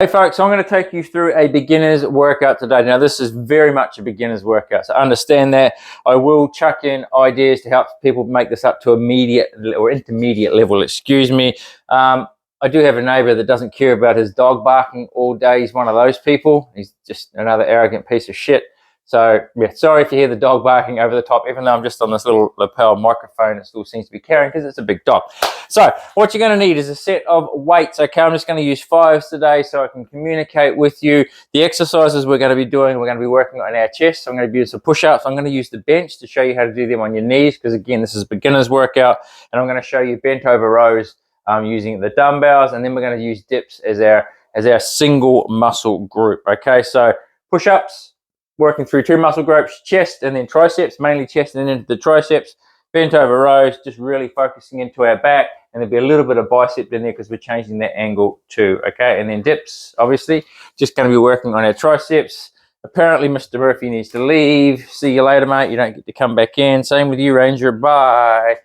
Hey folks, I'm going to take you through a beginner's workout today. Now this is very much a beginner's workout, so understand that. I will chuck in ideas to help people make this up to immediate or intermediate level, excuse me. I do have a neighbor that doesn't care about his dog barking all day. He's one of those people. He's just another arrogant piece of shit. So yeah, sorry if you hear the dog barking over the top, even though I'm just on this little lapel microphone, it still seems to be carrying because it's a big dog. So what you're going to need is a set of weights. Okay, I'm just going to use 5s today so I can communicate with you. The exercises we're going to be doing, we're going to be working on our chest. So I'm going to use some push-ups. I'm going to use the bench to show you how to do them on your knees because again, this is a beginner's workout. And I'm going to show you bent over rows using the dumbbells, and then we're going to use dips as our single muscle group. Okay, so push-ups, working through 2 muscle groups, chest and then triceps, mainly chest and then into the triceps. Bent over rows, just really focusing into our back, and there'll be a little bit of bicep in there because we're changing that angle too. Okay, and then dips, obviously, just going to be working on our triceps. Apparently Mr. Murphy needs to leave. See you later, mate. You don't get to come back in. Same with you, Ranger. Bye.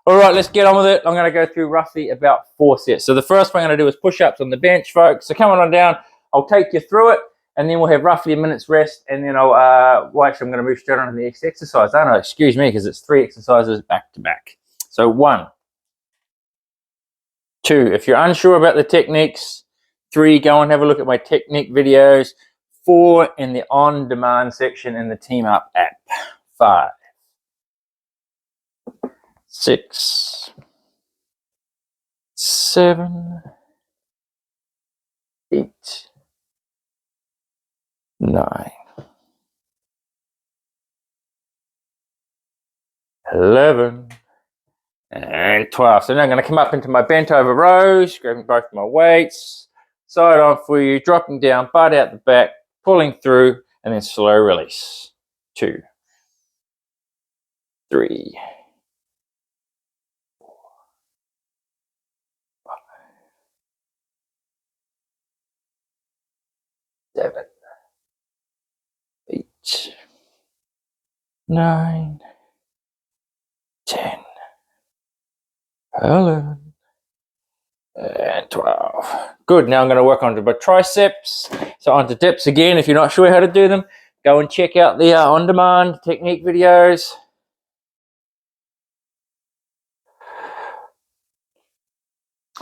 All right, let's get on with it. I'm going to go through roughly about 4 sets. So the first one I'm going to do is push-ups on the bench, folks. So come on down. I'll take you through it, and then we'll have roughly a minute's rest, and then I'll, well, actually, I'm going to move straight on to the next exercise. I don't know, excuse me, because it's 3 exercises back to back. So 1, 2. If you're unsure about the techniques, 3, go and have a look at my technique videos. 4, in the on-demand section in the Team Up app. 5, 6, 7, 8, 9, 11, and 12. So now I'm going to come up into my bent over rows, grabbing both my weights, side on for you, dropping down, butt out the back, pulling through, and then slow release. 2, 3, 4, 5, 7, 8, 9, 10, 11, and 12. Good. Now I'm going to work on my triceps. So onto dips again. If you're not sure how to do them, go and check out the on-demand technique videos.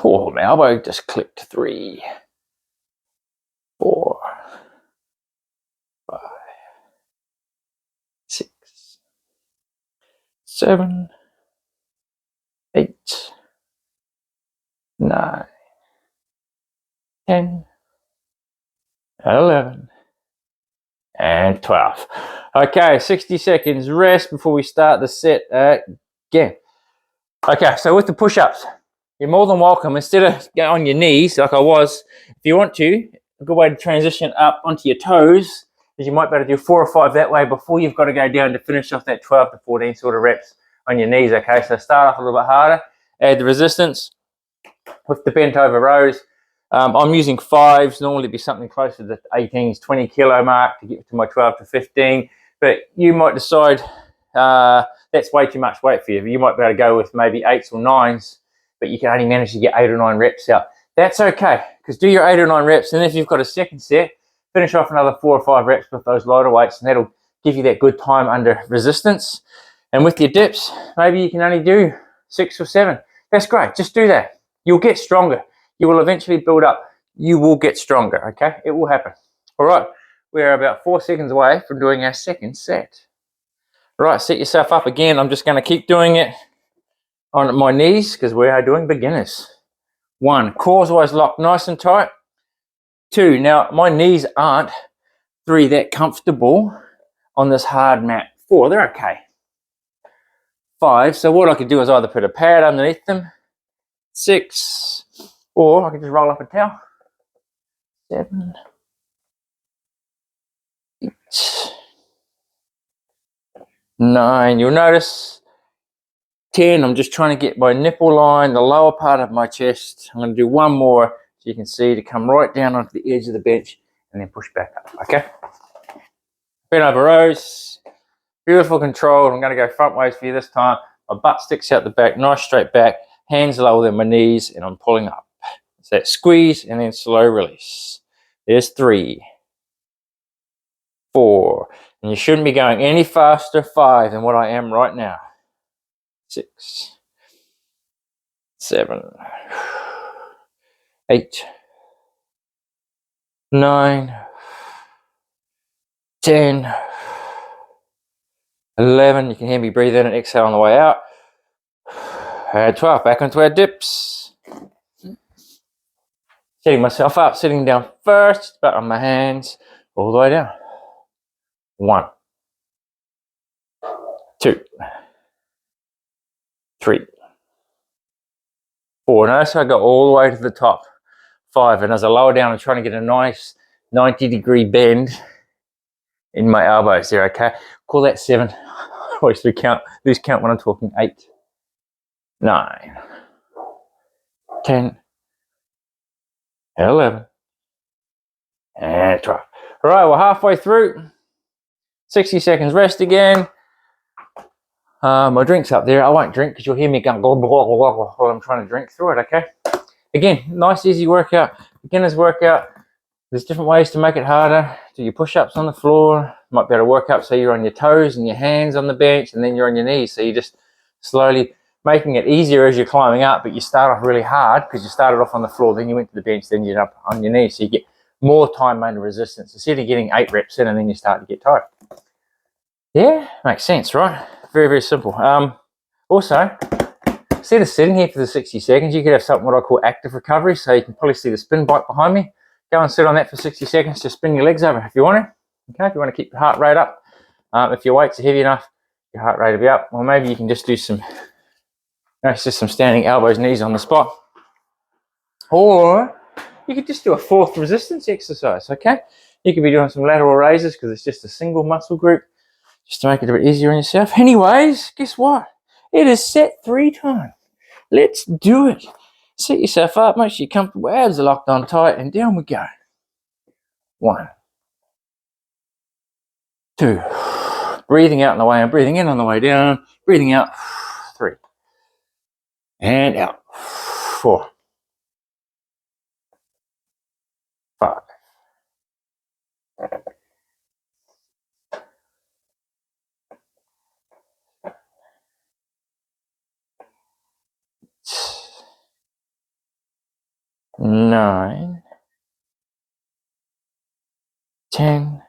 Oh, my elbow just clicked. 3, 4, 5, 6, 7, 8, 9, 10, 11, and 12. Okay, 60 seconds rest before we start the set again. Okay, so with the push-ups, you're more than welcome, instead of going on your knees like I was, if you want to, a good way to transition up onto your toes is you might be able to do 4 or 5 that way before you've got to go down to finish off that 12 to 14 sort of reps on your knees. Okay, so start off a little bit harder, add the resistance with the bent over rows. I'm using 5s, normally be something closer to the 18s, 20 kilo mark to get to my 12 to 15, but you might decide that's way too much weight for you. You might be able to go with maybe 8s or 9s, but you can only manage to get 8 or 9 reps out. That's okay, because do your 8 or 9 reps, and if you've got a second set, finish off another 4 or 5 reps with those lighter weights, and that'll give you that good time under resistance. And with your dips, maybe you can only do 6 or 7. That's great, just do that. You'll get stronger. You will eventually build up. You will get stronger, okay? It will happen. All right, we're about 4 seconds away from doing our second set. All right, set yourself up again. I'm just going to keep doing it on my knees because we are doing beginners. 1, core's always locked nice and tight. 2, now my knees aren't 3 that comfortable on this hard mat. 4, they're okay. 5, so what I could do is either put a pad underneath them. 6, or I can just roll up a towel. 7, 8, 9. You'll notice 10. I'm just trying to get my nipple line, the lower part of my chest. I'm going to do 1 more so you can see to come right down onto the edge of the bench and then push back up. Okay. Bent over rows. Beautiful control. I'm going to go front ways for you this time. My butt sticks out the back, nice straight back. Hands lower than my knees, and I'm pulling up. So that squeeze and then slow release. There's 3, 4, and you shouldn't be going any faster, 5, than what I am right now. 6, 7, 8, 9, 10, 11. You can hear me breathe in and exhale on the way out. And 12. Back onto our dips. Setting myself up, sitting down first, back on my hands, all the way down. 1, 2, 3, 4. Notice I go all the way to the top. 5. And as I lower down, I'm trying to get a nice 90-degree bend in my elbows there, okay? Call that 7. I always lose count when I'm talking. 8, 9, 10, 11, and 12. All right, we're halfway through. 60 seconds rest again. My drink's up there. I won't drink because you'll hear me going blah, blah, blah, blah, while I'm trying to drink through it, okay? Again, nice, easy workout. Beginner's workout. There's different ways to make it harder. Do your push-ups on the floor. Might be able to work up so you're on your toes and your hands on the bench, and then you're on your knees. So you're just slowly making it easier as you're climbing up, but you start off really hard because you started off on the floor, then you went to the bench, then you're up on your knees. So you get more time under resistance. Instead of getting 8 reps in and then you start to get tired. Yeah, makes sense, right? Very, very simple. Also, instead of sitting here for the 60 seconds, you could have something what I call active recovery. So you can probably see the spin bike behind me. Go and sit on that for 60 seconds. Just spin your legs over if you want to. Okay, if you want to keep your heart rate up. If your weights are heavy enough, your heart rate will be up. Or maybe you can just do some, it's just some standing elbows, knees on the spot. Or you could just do a 4th resistance exercise, okay? You could be doing some lateral raises because it's just a single muscle group, just to make it a bit easier on yourself. Anyways, guess what? It is set 3 time. Let's do it. Set yourself up, make sure you're comfortable, abs are locked on tight, and down we go. 1, 2. Breathing out on the way in, breathing in on the way down, breathing out. 3. And out. 4, 5. 9, 10,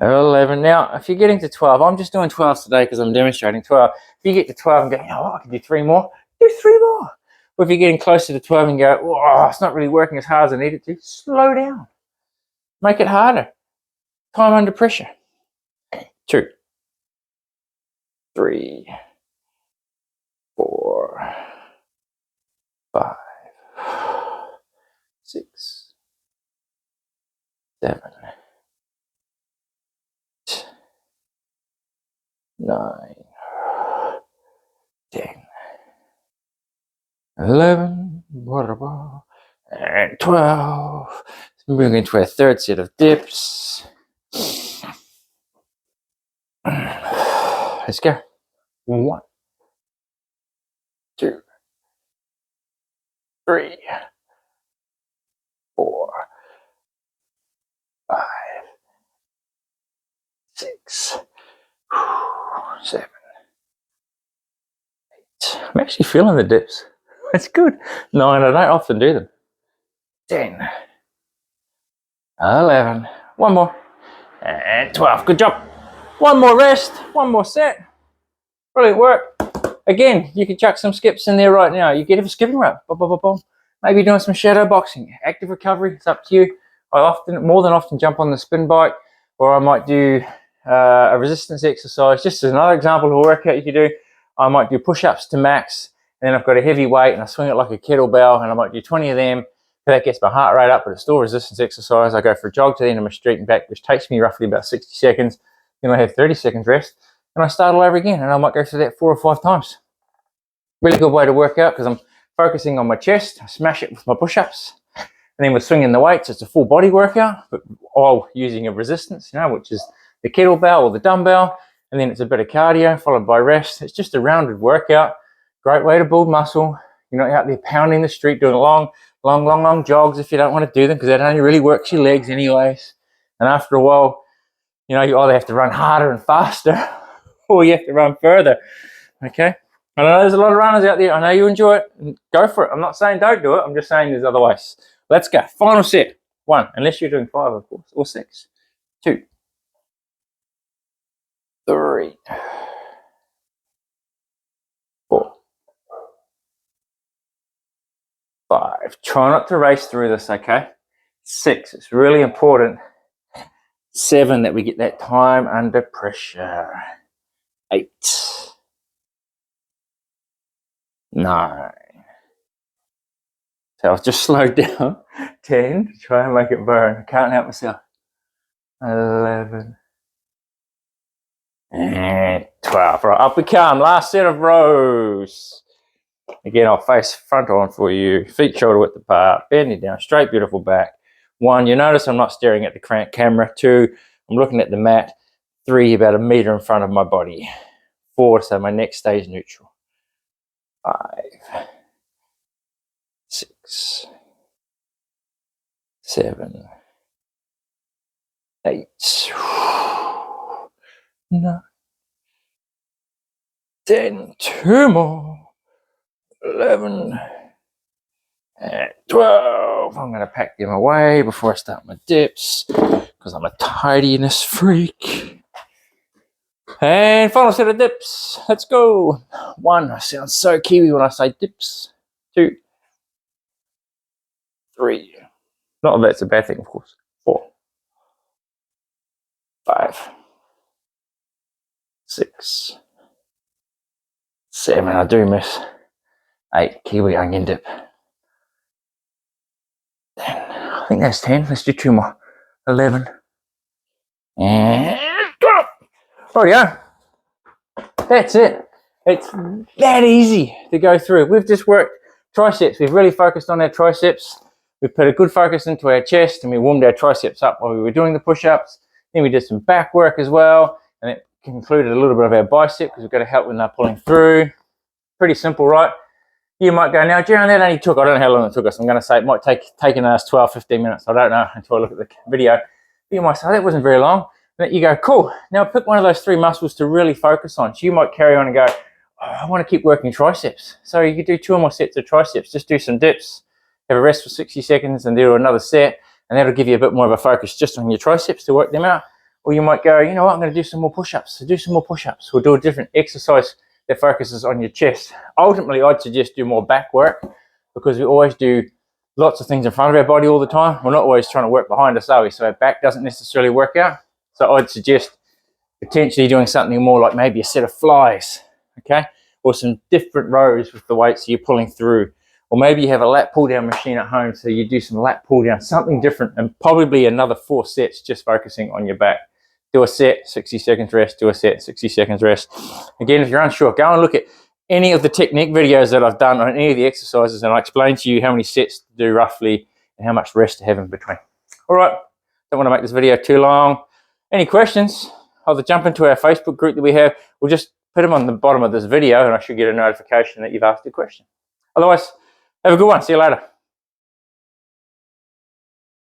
11. Now, if you're getting to 12, I'm just doing 12 today because I'm demonstrating 12. If you get to 12 and go, oh, I can do 3 more, do 3 more. Or if you're getting closer to 12 and go, oh, it's not really working as hard as I need it to, slow down. Make it harder. Time under pressure. 2, 3, 4, 5, 6, 7, 8, 9, 10, 11, and 12. So moving into our 3rd set of dips. Let's go. 1, 2, 3, 4, 5, 6, 7, 8. I'm actually feeling the dips. That's good. 9, I don't often do them. 10, 11, 1 more, and 12. Good job. 1 more rest, 1 more set. Brilliant work. Again, you can chuck some skips in there right now. You get a skipping rope. Boom, boom, boom, boom. Maybe doing some shadow boxing. Active recovery, it's up to you. I more than often jump on the spin bike, or I might do a resistance exercise. Just as another example of a workout you could do, I might do push-ups to max, and then I've got a heavy weight and I swing it like a kettlebell, and I might do 20 of them. That gets my heart rate up, but it's still resistance exercise. I go for a jog to the end of my street and back, which takes me roughly about 60 seconds. Then I have 30 seconds rest, and I start all over again, and I might go through that 4 or 5 times. Really good way to work out because I'm focusing on my chest. I smash it with my push-ups, and then with swinging the weights, it's a full body workout, but all using a resistance, which is the kettlebell or the dumbbell, and then it's a bit of cardio followed by rest. It's just a rounded workout. Great way to build muscle. You're not out there pounding the street doing long long jogs if you don't want to do them, because that only really works your legs anyways. And after a while, you know, you either have to run harder and faster or you have to run further. Okay? I know there's a lot of runners out there. I know you enjoy it. Go for it. I'm not saying don't do it. I'm just saying there's other ways. Let's go. Final set. 1, unless you're doing 5, of course, or 6. 2, 3, 4, 5. Try not to race through this, okay? 6. It's really important. 7, that we get that time under pressure. 8, 9. So I've just slowed down. 10, to try and make it burn. I can't help myself. 11. And 12. Right, up we come. Last set of rows. Again, I'll face front on for you. Feet shoulder width apart. Bending down. Straight, beautiful back. 1, you notice I'm not staring at the crank camera. 2, I'm looking at the mat. 3, about 1 meter in front of my body. 4, so my neck stays neutral. 5, 6, 7, 8, 9, 10, 2 more. 11 and 12. I'm going to pack them away before I start my dips because I'm a tidiness freak. And final set of dips. Let's go. 1, I sound so Kiwi when I say dips. 2, 3. Not that that's a bad thing, of course. 4, 5, 6, 7. I do miss 8. Kiwi onion dip. 10. I think that's 10. Let's do 2 more. 11. And 12. Rightio. That's it. It's that easy to go through. We've just worked triceps. We've really focused on our triceps. We've put a good focus into our chest, and we warmed our triceps up while we were doing the push-ups. Then we did some back work as well, and it included a little bit of our bicep because we've got to help when they're pulling through. Pretty simple, right? You might go, now, Jaron, that only took, I don't know how long it took us. I'm going to say it might taken us 12, 15 minutes. I don't know until I look at the video. But you might say, that wasn't very long. Then you go, cool. Now pick one of those 3 muscles to really focus on. So you might carry on and go, oh, I want to keep working triceps. So you could do 2 or more sets of triceps. Just do some dips, have a rest for 60 seconds, and do another set. And that'll give you a bit more of a focus just on your triceps to work them out. Or you might go, you know what, I'm going to do some more push-ups. So do some more push-ups. We'll do a different exercise that focuses on your chest. Ultimately, I'd suggest do more back work because we always do lots of things in front of our body all the time. We're not always trying to work behind us, are we? So our back doesn't necessarily work out. So I'd suggest potentially doing something more like maybe a set of flies, okay? Or some different rows with the weights you're pulling through. Or maybe you have a lat pull down machine at home, so you do some lat pull down, something different, and probably another 4 sets just focusing on your back. Do a set, 60 seconds rest, do a set, 60 seconds rest. Again, if you're unsure, go and look at any of the technique videos that I've done on any of the exercises, and I'll explain to you how many sets to do roughly and how much rest to have in between. All right, don't want to make this video too long. Any questions? Either jump into our Facebook group that we have, or just put them on the bottom of this video and I should get a notification that you've asked a question. Otherwise, have a good one. See you later.